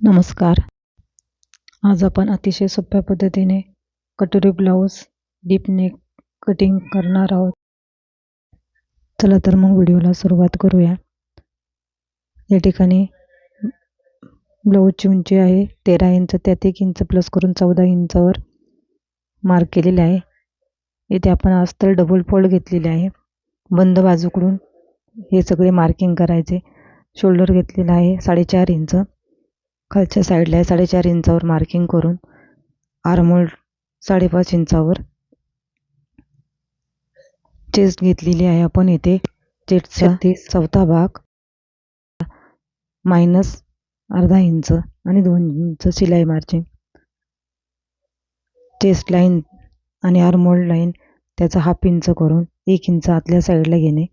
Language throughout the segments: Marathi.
नमस्कार. आज आपण अतिशय सोप्या पद्धतीने कटोरी ब्लाऊज डीप नेक कटिंग करणार आहोत. चला तर मग व्हिडिओला सुरुवात करूया. या ठिकाणी ब्लाऊजची उंची आहे 13 इंच, त्यात 1 इंच प्लस करून 14 इंचावर मार्क केलेले आहे. इथे आपण अस्तर डबल फोल्ड घेतलेले आहे. बंद बाजूकडून हे सगळे मार्किंग करायचे. शोल्डर घेतलेला आहे 4.5 इंच, खालच्या साईडला 4.5 इंचावर मार्किंग करून आर्महोल 5.5 इंचावर चेस्ट घेतलेली आहे. आपण इथे चेस्टचा चौथा भाग मायनस अर्धा इंच आणि 2 इंच शिलाई मार्जिन. चेस्ट लाईन आणि आर्महोल लाईन त्याचा 1/2 इंच करून 1 इंच आतल्या साईडला घेणे.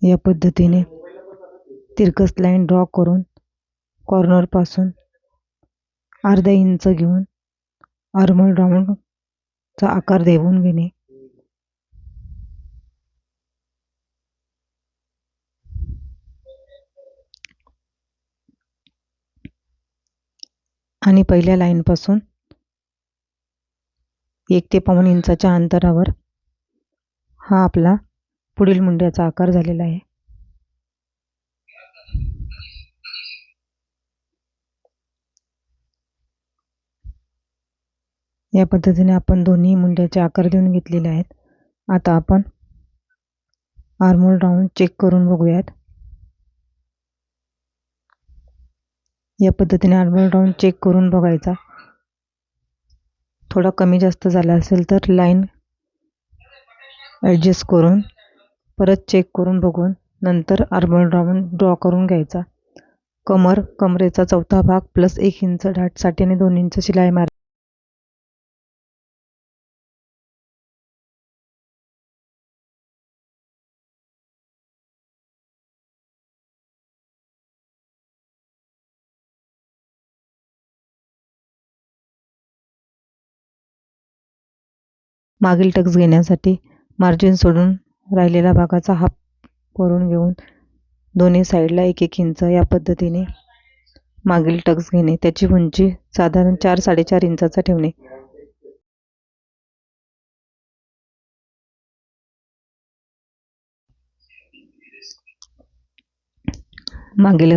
या पद्धतीने तिरकस लाईन ड्रॉ करून कॉर्नर पासून अर्धा इंच घेऊन आर्महोल राऊंडचा आकार देऊन घेणे. आणि पहिल्या लाईन पासून 1 ते 1.5 इंचाच्या अंतरावर हा आपला पुढील मुंड्याचा आकार झालेला आहे. या पद्धतीने आपण दोन्ही मुंड्याचे आकार देऊन घेतलेले आहेत. आता आपण आर्महोल राऊंड चेक करून बघूयात. या पद्धतीने आर्महोल राऊंड चेक करून बघायचा. थोडा कमी जास्त झाला असेल तर लाईन ॲडजस्ट करून परत चेक करून बघून नंतर आर्महोल राऊंड ड्रॉ करून घ्यायचा. कमरेचा चौथा भाग प्लस 1 इंच डाटसाठी आणि 2 इंच शिलाई मार. मागील टक्स घेण्यासाठी मार्जिन सोडून राहिलेल्या भागाचा हाफ करून घेऊन दोन्ही साईडला 1-1 इंच या पद्धतीने मागील टक्स घेणे. त्याची उंची साधारण 4-4.5 इंचाचा ठेवणे. मागील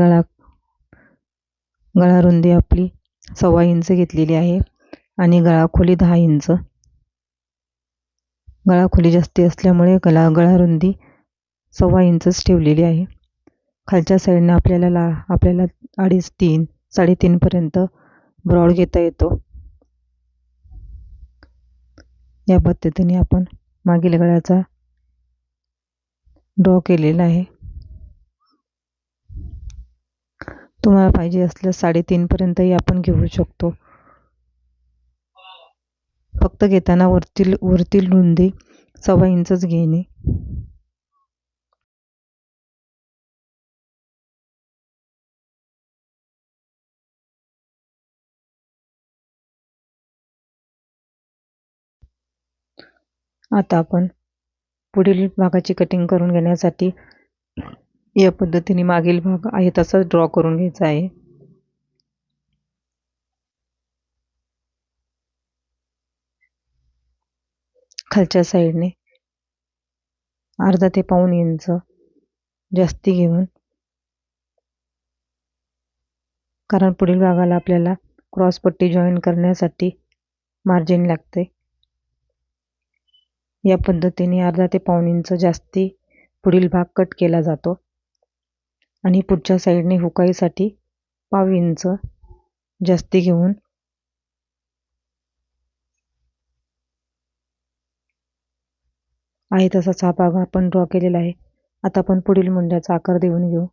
गळा रुंदी आपली 1.25 इंच घेतलेली आहे आणि गळा खोली 10 इंच. गळा खोली जास्ती असल्यामुळे गळा रुंदी 1.25 इंचच ठेवलेली आहे. खालच्या साईडने आपल्याला 2.5-3 3.5 पर्यंत ब्रॉड घेता येतो. या पद्धतीने आपण मागील गळ्याचा ड्रॉ केलेला आहे. तुम्हाला पाहिजे असल्यास 3.5 पर्यंतही आपण घेऊ शकतो. फक्त घेताना वरतील रुंदी 1.25 इंचच घेणे. आता आपण पुढील भागाची कटिंग करून घेण्यासाठी या पद्धतीने मागील भाग आहे तसाच ड्रॉ करून घ्यायचा आहे. खालच्या साईडने अर्धा ते 1.25 इंच जास्ती घेऊन, कारण पुढील भागाला आपल्याला क्रॉस पट्टी जॉईन करण्यासाठी मार्जिन लागते. या पद्धतीने अर्धा ते 1.25 इंच जास्ती पुढील भाग कट केला जातो आणि पुढच्या साईडने हुकाईसाठी 1/2 इंच जास्ती घेऊन आहे तसाच हा भाग आपण ड्रॉ केलेला आहे. आता आपण पुढील मुंड्याचा आकार देऊन घेऊ.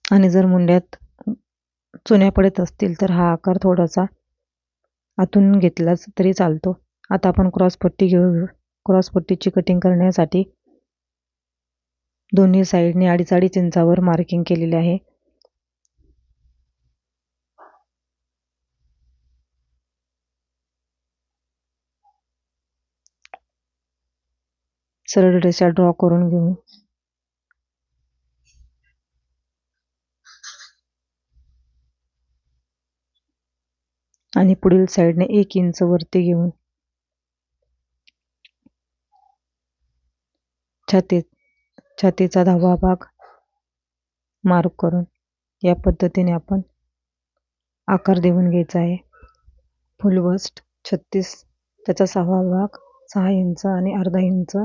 आणि जर मुंड्यात चुन्या पडत असतील तर हा आकार थोडासा आतून घेतलाच तरी चालतो. आता आपण क्रॉस पट्टी घेऊ. क्रॉस पट्टीची कटिंग करण्यासाठी दोन्ही साईडने 2.5 इंचावर मार्किंग केलेले आहे. सरळ रेषा ड्रॉ करून घेऊ. आणि पुढील साईडने 1 इंच वरती घेऊन छातीचा 10वा भाग मार्क करून या पद्धतीने आपण आकार देऊन घ्यायचा आहे. फुल बस्ट 36, त्याचा 6वा भाग 6 इंच आणि अर्धा इंच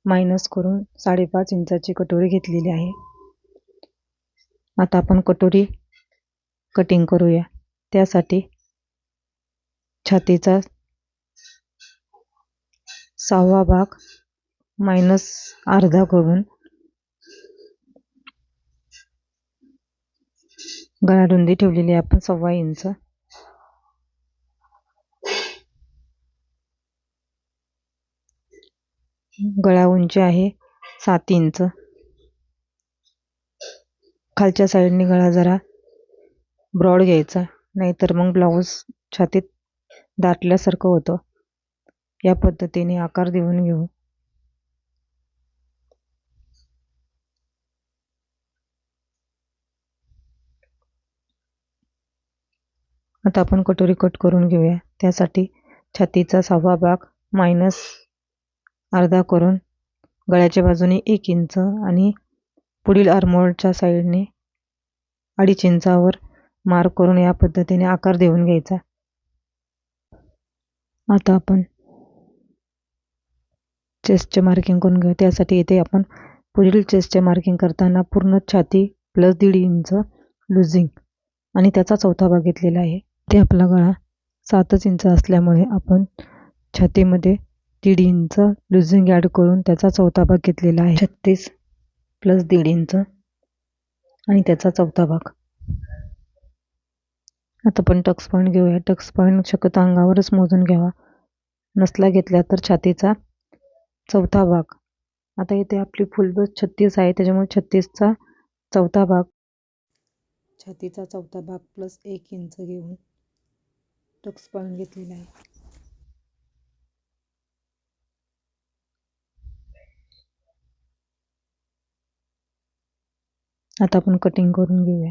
मायनस करून 5.5 इंचाची कटोरी घेतलेली आहे. आता आपण कटोरी कटिंग करूया. त्यासाठी छातीचा 6वा भाग मायनस अर्धा करून गळा रुंदी ठेवलेली आहे आपण 1.25 इंच. गळा उंची आहे 7 इंच. खालच्या साईडने गळा जरा ब्रॉड घ्यायचा, नाहीतर मग ब्लाऊज छातीत दाटल्यासारखं होतं. या पद्धतीने आकार देऊन घेऊ. आता आपण कटोरी कट करून घेऊया. त्यासाठी छातीचा 6वा भाग मायनस अर्धा करून गळ्याच्या बाजूने 1 इंच आणि पुढील आर्महोलच्या साईडने 2.5 इंचावर मार्क करून या पद्धतीने आकार देऊन घ्यायचा. आता आपण चेस्टचे मार्किंग करून घेऊ. त्यासाठी इथे आपण पुढील चेस्टचे मार्किंग करताना पूर्ण छाती प्लस 1.5 इंच लुझिंग आणि त्याचा 4था भाग घेतलेला आहे. ते आपला गळा 7 इंच असल्यामुळे आपण छातीमध्ये 1.5 इंच लुझिंग ॲड करून त्याचा 4था भाग घेतलेला आहे. 36 प्लस 1.5 इंच आणि त्याचा 4था भाग. आता आपण टक्स पॉईंट घेऊया. टक्स पॉईंट शक्यतो अंगावरच मोजून घ्यावा, नसला घेतला तर छातीचा 4था भाग. आता इथे आपली फुल बस्ट 36 आहे, त्याच्यामुळे 36चा 4था भाग, छातीचा 4था भाग प्लस 1 इंच घेऊन टक्स पॉईंट घेतलेला आहे. आता आपण कटिंग करून घेऊया.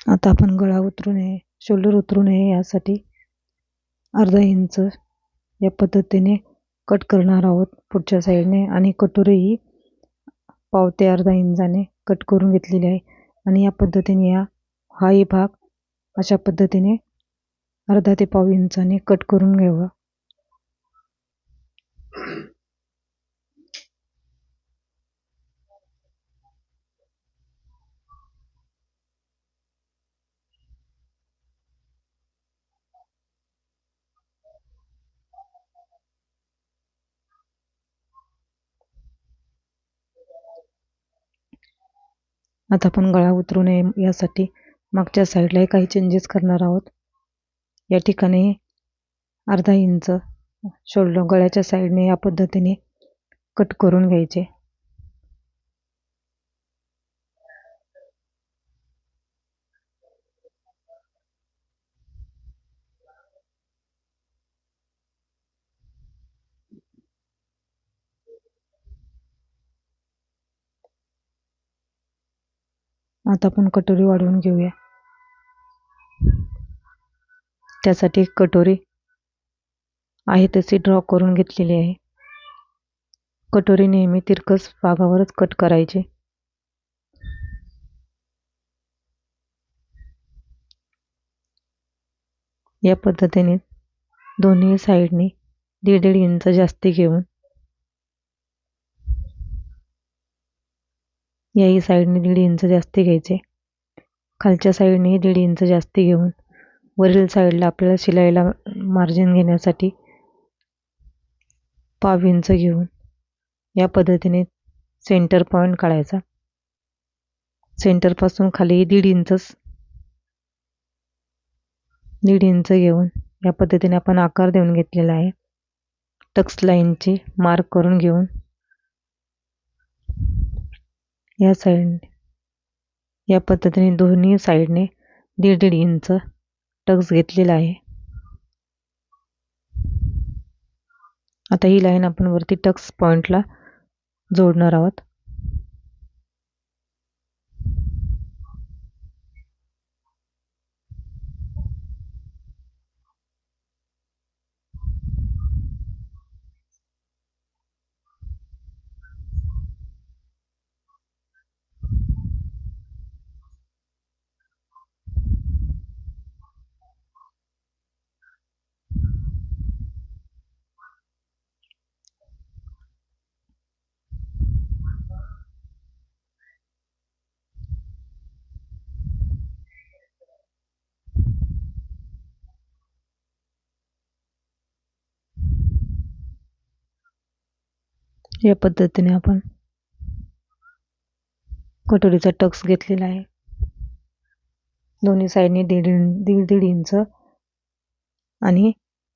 आता आपण गळा उतरू नये, शोल्डर उतरू नये यासाठी अर्धा इंच या पद्धतीने कट करणार आहोत पुढच्या साईडने. आणि कटोरीही पाव ते अर्धा इंचाने कट करून घेतलेली आहे. आणि या पद्धतीने हाही भाग अशा पद्धतीने अर्धा ते पाव इंचाने कट करून घ्यावा. आता आपण गळा उतरू नये यासाठी मागच्या साईडला काही चेंजेस करणार आहोत. या ठिकाणी अर्धा इंच शोल्डर गळ्याच्या साईडने या पद्धतीने कट करून घ्यायचे. आता आपण कटोरी वाढवून घेऊया. त्यासाठी एक कटोरी आहे तशी ड्रॉ करून घेतलेली आहे. कटोरी नेहमी तिरकस भागावरच कट करायची. या पद्धतीने दोन्ही साईडनी 1.5 इंच जास्ती घेऊन याही साईडने 1.5 इंच जास्ती घ्यायचे. खालच्या साईडने 1.5 इंच जास्ती घेऊन वरील साईडला आपल्याला शिलाईला मार्जिन घेण्यासाठी 1/2 इंच घेऊन या पद्धतीने सेंटर पॉईंट काढायचा. सेंटरपासून खाली 1.5 इंच घेऊन या पद्धतीने आपण आकार देऊन घेतलेला आहे. टक्स लाईनची मार्क करून घेऊन या साईडने या पद्धतीने दोन्ही साईडने 1.5 इंच टक्स घेतलेला आहे. आता ही लाईन आपण वरती टक्स पॉइंटला जोडणार आहोत. या पद्धतीने आपण कटोरीचा टक्स घेतलेला आहे. दोन्ही साईडने 1.5 इंच आणि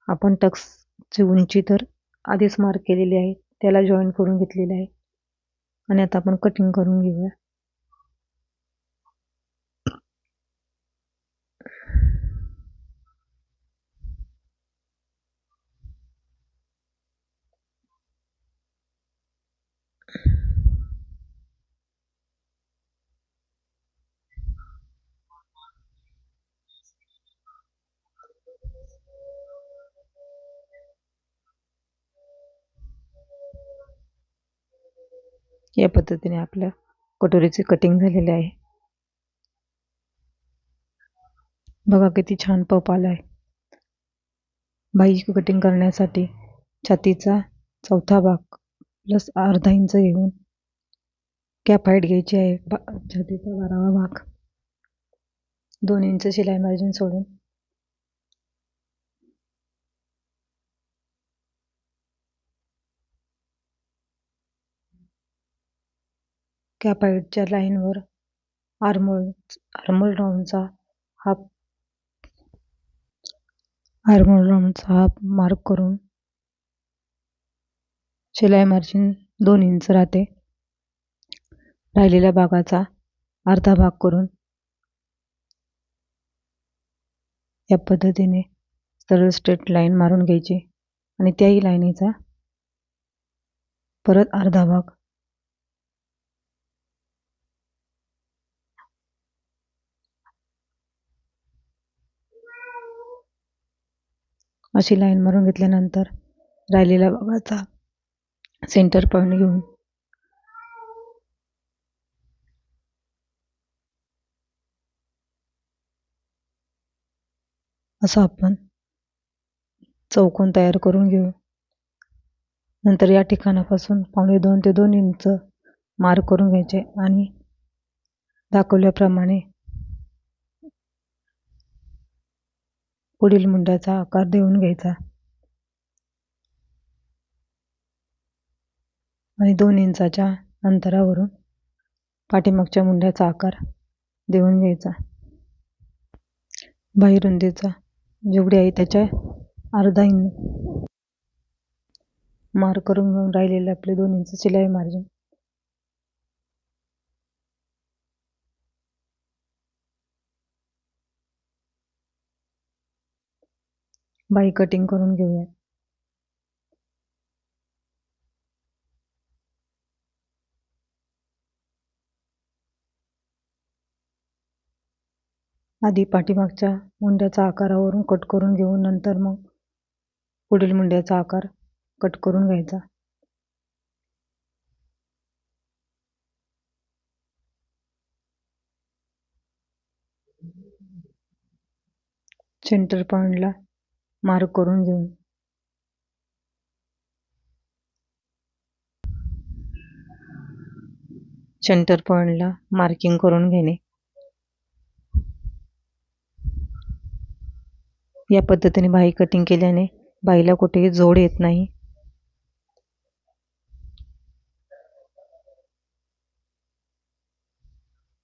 आपण टक्सची उंची तर आधीच मार्क केलेली आहे, त्याला जॉईन करून घेतलेले आहे. आणि आता आपण कटिंग करून घेऊया. या पद्धतीने आपल्या कटोरीचे कटिंग झालेले आहे. बघा किती छान पफ आला आहे. बाही कटिंग करण्यासाठी छातीचा 4था भाग प्लस अर्धा इंच घेऊन कॅप हाईट घ्यायची आहे. छातीचा 12वा भाग 2 इंच शिलाई मार्जिन सोडून कॅप हाईटच्या लाईनवर आर्मोल राऊंडचा हाफ मार्क करून शिलाई मार्जिन 2 इंच राहते. राहिलेल्या भागाचा अर्धा भाग करून या पद्धतीने सरळ स्ट्रेट लाईन मारून घ्यायची आणि त्याही लाईनीचा परत अर्धा भाग अशी लाईन मारून घेतल्यानंतर राहिलेल्या भागाचा सेंटर पॉईंट घेऊन असं आपण चौकोन तयार करून घेऊ. नंतर या ठिकाणापासून 1.5 ते 2 इंच मार्क करून घ्यायचे आणि दाखवल्याप्रमाणे पुढील मुंड्याचा आकार देऊन घ्यायचा आणि 2 इंचाच्या अंतरावरून पाठीमागच्या मुंड्याचा आकार देऊन घ्यायचा. बाही रुंदीचा जेवढी आहे त्याच्या अर्धा इंच मार्क करून घेऊन राहिलेले आपले 2 इंच शिलाई मार्जिन बाही कटिंग करून घेऊया. आधी पाठीमागच्या मुंड्याचा आकारावरून कट करून घेऊन नंतर मग पुढील मुंड्याचा आकार कट करून घ्यायचा. सेंटर पॉइंटला मार्क करून घेऊन सेंटर पॉइंटला मार्किंग करून घेणे. या पद्धतीने बाही कटिंग केल्याने बाहीला कुठेही जोड येत नाही.